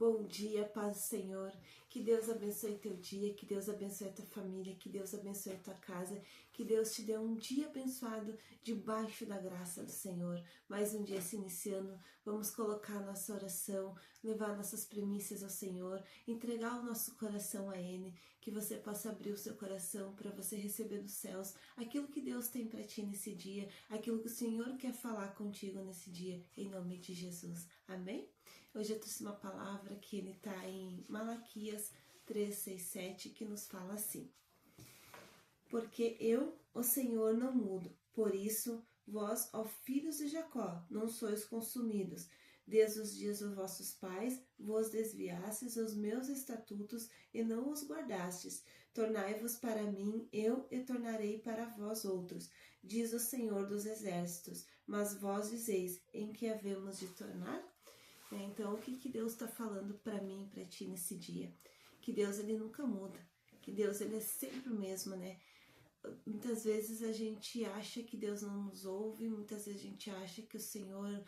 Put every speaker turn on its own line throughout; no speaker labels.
Bom dia, paz do Senhor. Que Deus abençoe teu dia, que Deus abençoe a tua família, que Deus abençoe a tua casa, que Deus te dê um dia abençoado debaixo da graça do Senhor. Mais um dia se iniciando, vamos colocar a nossa oração, levar nossas primícias ao Senhor, entregar o nosso coração a Ele, que você possa abrir o seu coração para você receber dos céus aquilo que Deus tem para ti nesse dia, aquilo que o Senhor quer falar contigo nesse dia, em nome de Jesus. Amém? Hoje eu trouxe uma palavra que ele está em Malaquias 3:6-7, que nos fala assim: porque eu, o Senhor, não mudo, por isso vós, ó filhos de Jacó, não sois consumidos. Desde os dias dos vossos pais vos desviastes os meus estatutos e não os guardastes. Tornai-vos para mim, eu e tornarei para vós outros, diz o Senhor dos exércitos. Mas vós dizeis, em que havemos de tornar? Então, o que Deus está falando para mim e para ti nesse dia? Que Deus, ele nunca muda, que Deus, ele é sempre o mesmo, né? Muitas vezes a gente acha que Deus não nos ouve, muitas vezes a gente acha que o Senhor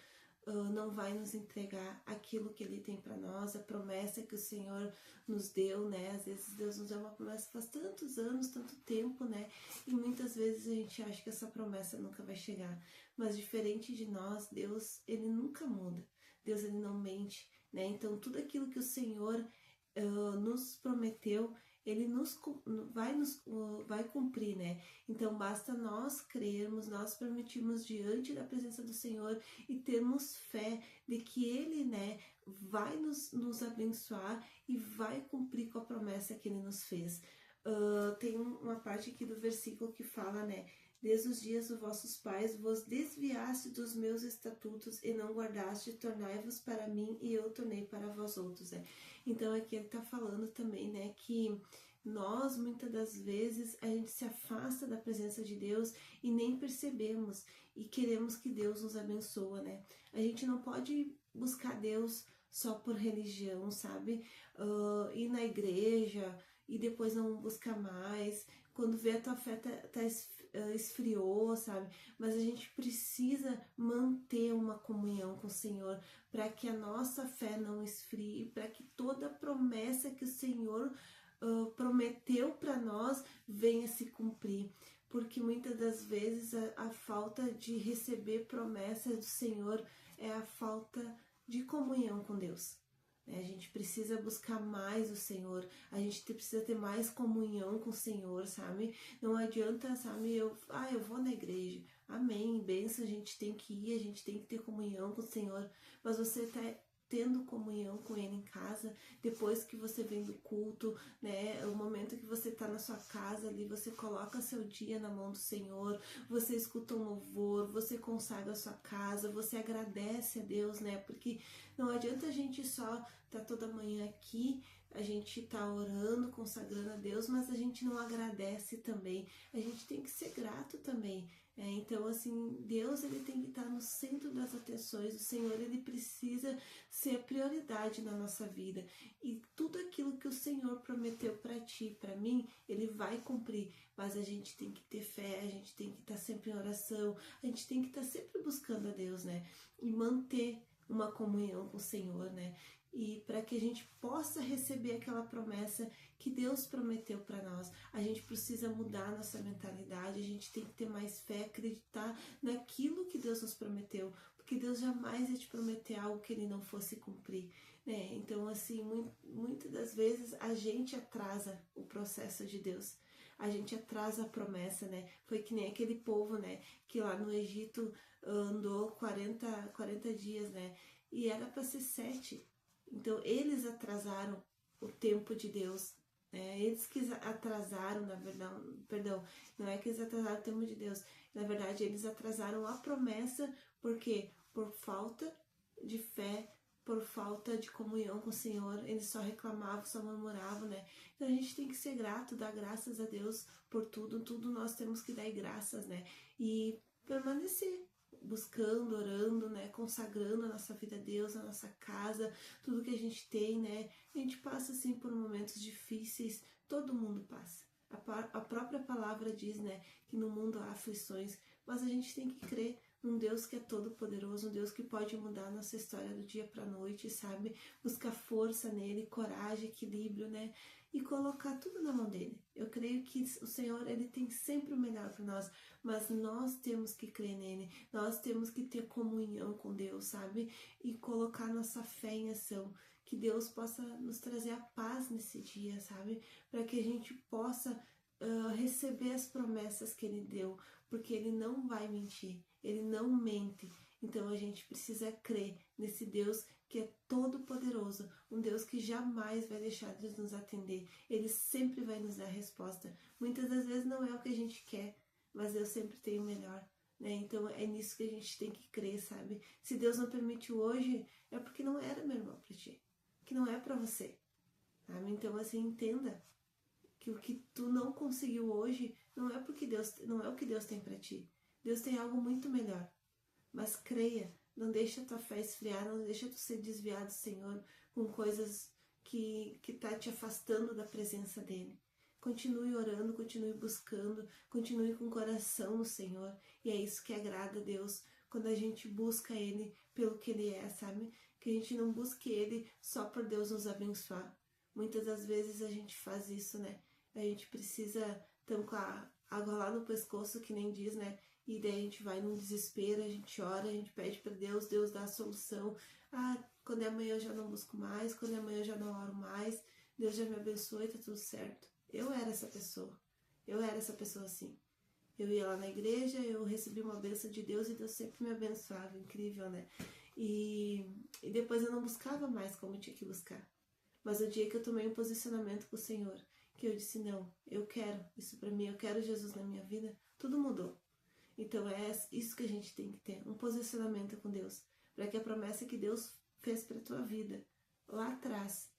não vai nos entregar aquilo que Ele tem para nós, a promessa que o Senhor nos deu, né? Às vezes Deus nos deu uma promessa faz tantos anos, tanto tempo, né? E muitas vezes a gente acha que essa promessa nunca vai chegar. Mas diferente de nós, Deus, ele nunca muda. Deus, ele não mente, né? Então, tudo aquilo que o Senhor nos prometeu, ele vai cumprir, né? Então, basta nós crermos, nós permitirmos diante da presença do Senhor e termos fé de que Ele, né, vai nos abençoar e vai cumprir com a promessa que Ele nos fez. Tem uma parte aqui do versículo que fala, né? Desde os dias dos vossos pais vos desviaste dos meus estatutos e não guardaste, tornai-vos para mim e eu tornei para vós outros, né? Então aqui ele está falando também, né, que nós muitas das vezes a gente se afasta da presença de Deus e nem percebemos e queremos que Deus nos abençoe, né? A gente não pode buscar Deus só por religião, sabe? Ir na igreja e depois não buscar mais. Quando vê a tua fé esfriou, sabe? Mas a gente precisa manter uma comunhão com o Senhor para que a nossa fé não esfrie, para que toda promessa que o Senhor prometeu para nós venha se cumprir. Porque muitas das vezes a falta de receber promessas do Senhor é a falta de comunhão com Deus. A gente precisa buscar mais o Senhor, a gente precisa ter mais comunhão com o Senhor, sabe? Não adianta, sabe, eu vou na igreja, amém, benção, a gente tem que ir, a gente tem que ter comunhão com o Senhor, mas você tá tendo comunhão com Ele em casa, depois que você vem do culto, né, o momento que você tá na sua casa ali, você coloca seu dia na mão do Senhor, você escuta um louvor, você consagra a sua casa, você agradece a Deus, né, porque não adianta a gente só tá toda manhã aqui, a gente tá orando, consagrando a Deus, mas a gente não agradece também, a gente tem que ser grato também. Então, assim, Deus, ele tem que estar no centro das atenções, o Senhor, ele precisa ser a prioridade na nossa vida, e tudo aquilo que o Senhor prometeu para ti, para mim, ele vai cumprir, mas a gente tem que ter fé, a gente tem que estar sempre em oração, a gente tem que estar sempre buscando a Deus, né, e manter uma comunhão com o Senhor, né, e para que a gente possa receber aquela promessa que Deus prometeu para nós. A gente precisa mudar a nossa mentalidade, a gente tem que ter mais fé, acreditar naquilo que Deus nos prometeu, porque Deus jamais ia te prometer algo que Ele não fosse cumprir, né? Então, assim, muitas das vezes a gente atrasa o processo de Deus, a gente atrasa a promessa, né? Foi que nem aquele povo, né, que lá no Egito andou 40 dias, né? E era para ser 7. Então, eles atrasaram o tempo de Deus, né? Eles que atrasaram, na verdade, perdão, não é que eles atrasaram o tempo de Deus, na verdade, eles atrasaram a promessa, porque por falta de fé, por falta de comunhão com o Senhor, eles só reclamavam, só murmuravam, né? Então, a gente tem que ser grato, dar graças a Deus por tudo nós temos que dar graças, né? E permanecer buscando, orando, né, consagrando a nossa vida a Deus, a nossa casa, tudo que a gente tem, né, a gente passa assim por momentos difíceis, todo mundo passa, a própria palavra diz, né, que no mundo há aflições, mas a gente tem que crer um Deus que é todo poderoso, um Deus que pode mudar a nossa história do dia para a noite, sabe? Buscar força nele, coragem, equilíbrio, né? E colocar tudo na mão dele. Eu creio que o Senhor, ele tem sempre o melhor para nós, mas nós temos que crer nele, nós temos que ter comunhão com Deus, sabe? E colocar nossa fé em ação, que Deus possa nos trazer a paz nesse dia, sabe? Para que a gente possa receber as promessas que ele deu, porque ele não vai mentir, ele não mente. Então a gente precisa crer nesse Deus que é todo poderoso, um Deus que jamais vai deixar de nos atender, ele sempre vai nos dar a resposta. Muitas das vezes não é o que a gente quer, mas Deus sempre tem o melhor, né? Então é nisso que a gente tem que crer, sabe? Se Deus não permitiu hoje, é porque não era, meu irmão, para ti, que não é para você, sabe? Então assim, entenda que o que tu não conseguiu hoje não é porque Deus, não é o que Deus tem para ti. Deus tem algo muito melhor. Mas creia, não deixa a tua fé esfriar, não deixa tu ser desviado, Senhor, com coisas que tá te afastando da presença dele. Continue orando, continue buscando, continue com o coração no Senhor. E é isso que agrada a Deus, quando a gente busca ele pelo que ele é, sabe? Que a gente não busque ele só por Deus nos abençoar. Muitas das vezes a gente faz isso, né? A gente precisa estar com a água lá no pescoço, que nem diz, né? E daí a gente vai num desespero, a gente ora, a gente pede para Deus, Deus dá a solução. Ah, quando é amanhã eu já não busco mais, quando é amanhã eu já não oro mais, Deus já me abençoe, tá tudo certo. Eu era essa pessoa assim. Eu ia lá na igreja, eu recebi uma bênção de Deus e Deus sempre me abençoava, incrível, né? E depois eu não buscava mais como eu tinha que buscar. Mas o dia que eu tomei um posicionamento com o Senhor, que eu disse, não, eu quero isso pra mim, eu quero Jesus na minha vida, tudo mudou. Então é isso que a gente tem que ter, um posicionamento com Deus, para que a promessa que Deus fez para a tua vida, lá atrás,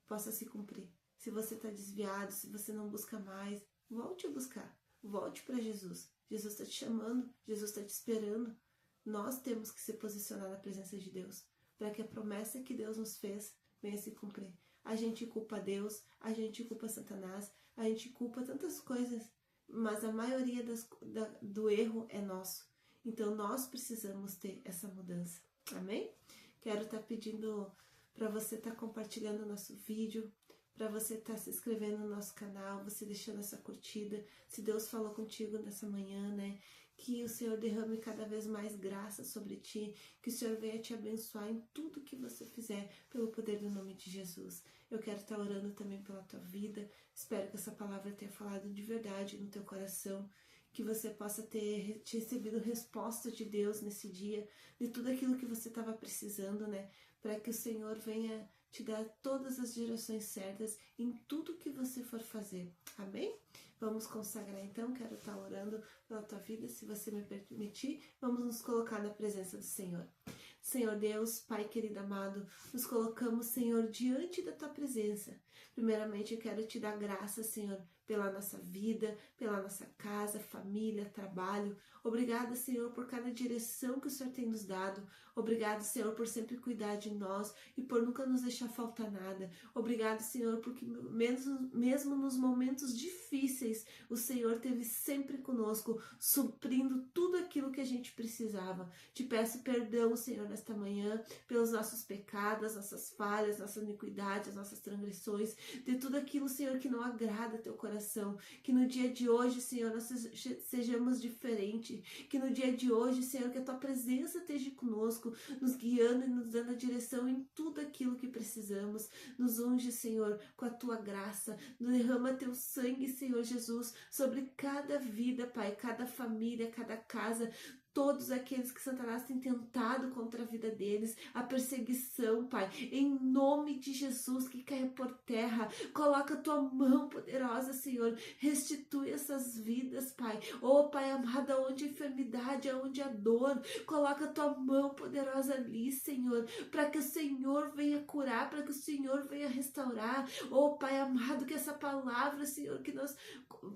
possa se cumprir. Se você está desviado, se você não busca mais, volte a buscar, volte para Jesus. Jesus está te chamando, Jesus está te esperando. Nós temos que se posicionar na presença de Deus, para que a promessa que Deus nos fez venha se cumprir. A gente culpa Deus, a gente culpa Satanás, a gente culpa tantas coisas, mas a maioria do erro é nosso. Então nós precisamos ter essa mudança, amém? Quero estar pedindo para você estar compartilhando o nosso vídeo, para você estar se inscrevendo no nosso canal, você deixando essa curtida. Se Deus falou contigo nessa manhã, né? Que o Senhor derrame cada vez mais graça sobre ti, que o Senhor venha te abençoar em tudo que você fizer, pelo poder do nome de Jesus. Eu quero estar orando também pela tua vida, espero que essa palavra tenha falado de verdade no teu coração, que você possa ter recebido resposta de Deus nesse dia, de tudo aquilo que você estava precisando, né? Para que o Senhor venha te dar todas as direções certas em tudo que você for fazer, amém? Vamos consagrar então, quero estar orando pela tua vida, se você me permitir, vamos nos colocar na presença do Senhor. Senhor Deus, Pai querido amado, nos colocamos, Senhor, diante da tua presença. Primeiramente eu quero te dar graça, Senhor, pela nossa vida, pela nossa casa, família, trabalho. Obrigada, Senhor, por cada direção que o Senhor tem nos dado. Obrigado, Senhor, por sempre cuidar de nós e por nunca nos deixar faltar nada. Obrigado, Senhor, porque mesmo nos momentos difíceis, o Senhor esteve sempre conosco, suprindo tudo aquilo que a gente precisava. Te peço perdão, Senhor, nesta manhã, pelos nossos pecados, nossas falhas, nossas iniquidades, nossas transgressões, de tudo aquilo, Senhor, que não agrada teu coração. Que no dia de hoje, Senhor, nós sejamos diferentes. Que no dia de hoje, Senhor, que a tua presença esteja conosco, nos guiando e nos dando a direção em tudo aquilo que precisamos. Nos unge, Senhor, com a tua graça. Derrama teu sangue, Senhor Jesus, sobre cada vida, Pai, cada família, cada casa, todos aqueles que Satanás tem tentado contra a vida deles, a perseguição, Pai, em nome de Jesus, que caia por terra. Coloca a tua mão poderosa, Senhor, restitui essas vidas, Pai. Oh, Pai amado, onde a enfermidade, onde a dor, coloca a tua mão poderosa ali, Senhor, para que o Senhor venha curar, para que o Senhor venha restaurar. Oh, Pai amado, que essa palavra, Senhor, que nós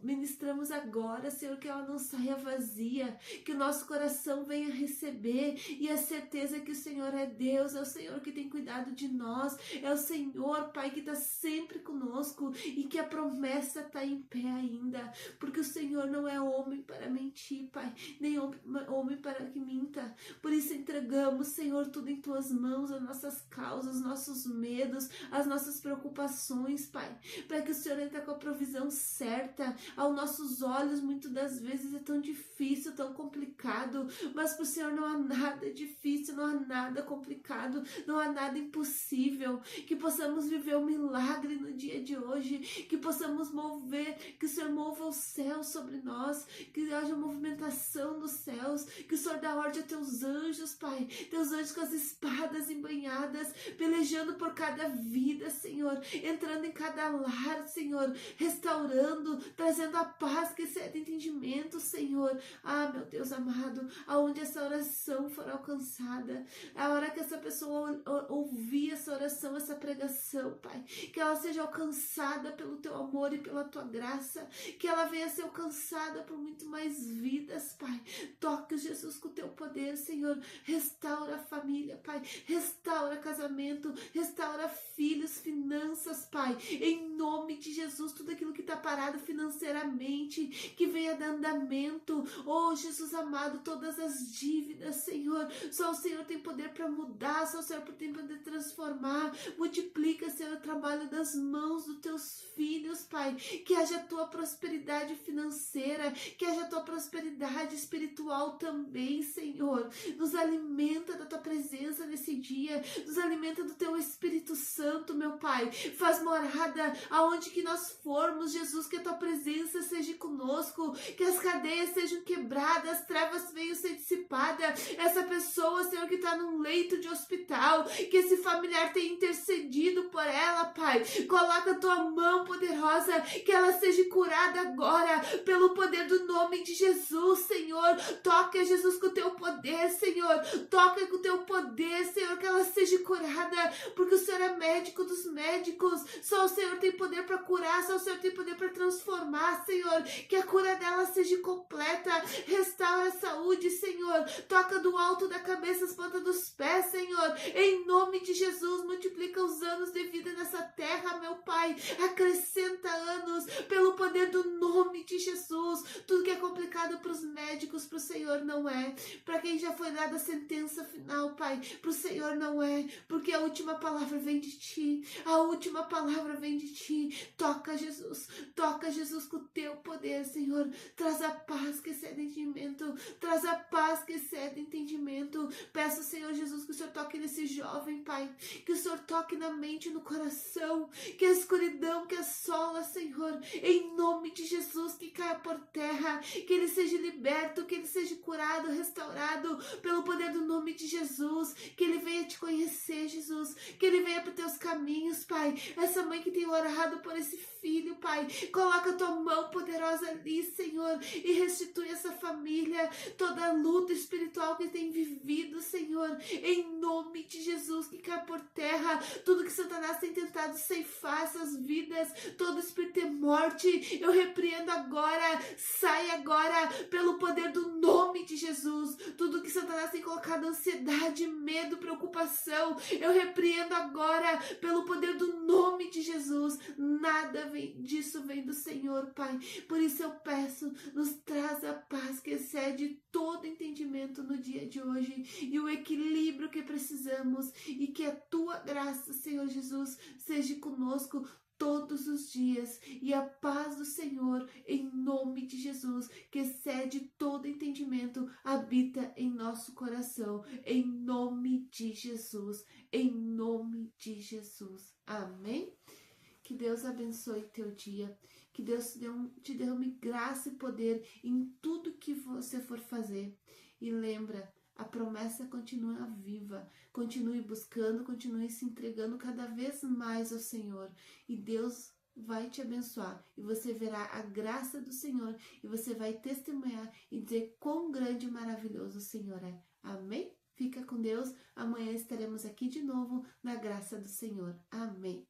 ministramos agora, Senhor, que ela não saia vazia, que o nosso coração coração venha receber, e a certeza que o Senhor é Deus, é o Senhor que tem cuidado de nós, é o Senhor, Pai, que está sempre conosco, e que a promessa está em pé ainda, porque o Senhor não é homem para mentir, Pai, nem homem para que minta. Por isso entregamos, Senhor, tudo em Tuas mãos, as nossas causas, os nossos medos, as nossas preocupações, Pai, para que o Senhor entre com a provisão certa. Aos nossos olhos, muitas das vezes é tão difícil, tão complicado, mas para o Senhor não há nada difícil, não há nada complicado, não há nada impossível. Que possamos viver um milagre no dia de hoje, que possamos mover, que o Senhor mova os céus sobre nós, que haja movimentação dos céus, que o Senhor dá ordem a Teus anjos, Pai, Teus anjos com as espadas embanhadas, pelejando por cada vida, Senhor, entrando em cada lar, Senhor, restaurando, trazendo a paz que excede entendimento, Senhor. Ah, meu Deus amado, aonde essa oração for alcançada, a hora que essa pessoa ouvir essa oração, essa pregação, Pai, que ela seja alcançada pelo Teu amor e pela Tua graça, que ela venha ser alcançada por muito mais vidas, Pai. Toca, Jesus, com o Teu poder, Senhor, restaura a família, Pai, restaura casamento, restaura filhos, finanças, Pai, em nome de Jesus, tudo aquilo que está parado financeiramente, que venha dar andamento, oh Jesus amado, todas as dívidas, Senhor, só o Senhor tem poder para mudar, só o Senhor tem poder transformar. Multiplica, Senhor, o trabalho das mãos dos Teus filhos, Pai, que haja a Tua prosperidade financeira, que haja a Tua prosperidade espiritual também, Senhor. Nos alimenta da Tua presença nesse dia, nos alimenta do Teu Espírito Santo, meu Pai, faz morada aonde que nós formos, Jesus, que a Tua presença seja conosco, que as cadeias sejam quebradas, as trevas venham ser dissipadas, essa pessoa, Senhor, que está num leito de hospital, que esse familiar tenha intercedido por ela, Pai, coloca a Tua mão poderosa, que ela seja curada agora, pelo poder do nome de Jesus, Senhor. Toca, Jesus, com o Teu poder, Senhor, toca com o Teu poder, Senhor, que ela seja curada, porque o Senhor é médico dos médicos, só o Senhor tem poder para curar, só o Senhor tem poder para transformar, Senhor, que a cura dela seja completa, restaura a saúde, Senhor, toca do alto da cabeça às pontas dos pés, Senhor, em nome de Jesus, multiplica os anos de vida nessa terra, meu Pai, acrescenta anos, pelo poder do nome de Jesus. Tudo que é complicado para os médicos, para o Senhor não é, para quem já foi dada a sentença final, Pai, para o Senhor não é, porque a última palavra vem de Ti, a última palavra vem de Ti. Toca, Jesus, com o Teu poder, Senhor, traz a paz que excede entendimento, traz a paz que excede entendimento. Peço, Senhor Jesus, que o Senhor toque nesse jovem, Pai, que o Senhor toque na mente e no coração, que a escuridão que assola, Senhor, em nome de Jesus, que caia por terra, que ele seja liberto, que ele seja curado, restaurado, pelo poder do nome de Jesus, que ele venha Te conhecer, Jesus, que ele venha para os Teus caminhos, Pai. Essa mãe que tem orado por esse filho, Pai, coloca a Tua mão poderosa ali, Senhor, e restitui essa família, toda a luta espiritual que tem vivido, Senhor, em nome de Jesus, que cai por terra, tudo que Satanás tem tentado ceifar essas vidas, todo espírito de morte, eu repreendo agora, sai agora, pelo poder do nome de Jesus, tudo que Satanás tem colocado ansiedade, medo, preocupação, eu repreendo agora, pelo poder do nome de Jesus, nada disso vem do Senhor, Pai, por isso eu peço, nos traz a paz que excede todo entendimento no dia de hoje, e o equilíbrio que precisamos, e que a Tua graça, Senhor Jesus, seja conosco todos os dias, e a paz do Senhor, em nome de Jesus, que excede todo entendimento, habita em nosso coração, em nome de Jesus, em nome de Jesus, amém? Que Deus abençoe teu dia, que Deus te derrame graça e poder em tudo que você for fazer, e lembra, a promessa continua viva, continue buscando, continue se entregando cada vez mais ao Senhor, e Deus vai te abençoar, e você verá a graça do Senhor, e você vai testemunhar e dizer quão grande e maravilhoso o Senhor é. Amém? Fica com Deus, amanhã estaremos aqui de novo na graça do Senhor. Amém.